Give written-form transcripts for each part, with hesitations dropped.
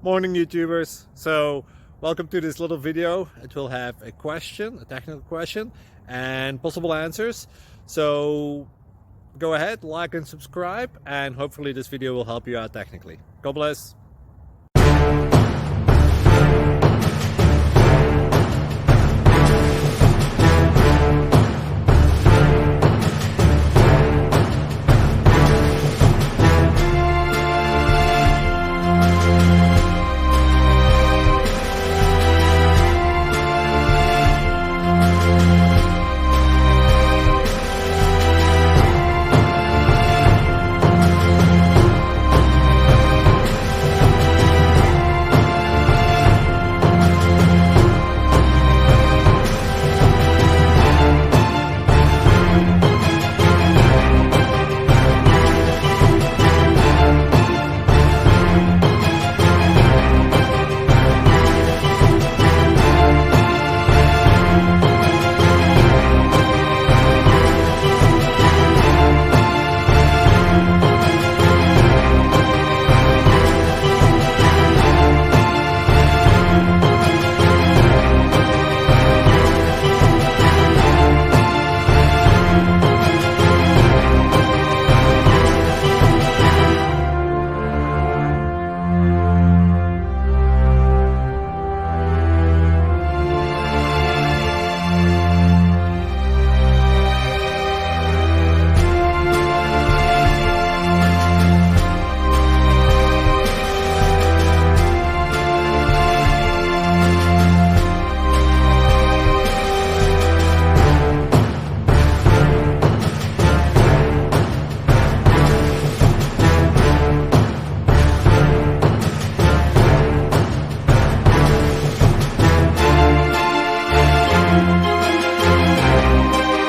Morning YouTubers. So welcome to this little video. It will have a question, a technical question, and possible answers. So go ahead, like and subscribe, and hopefully this video will help you out technically. God bless.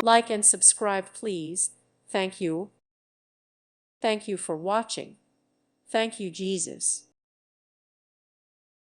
Like and subscribe, please. Thank you. Thank you for watching. Thank you, Jesus.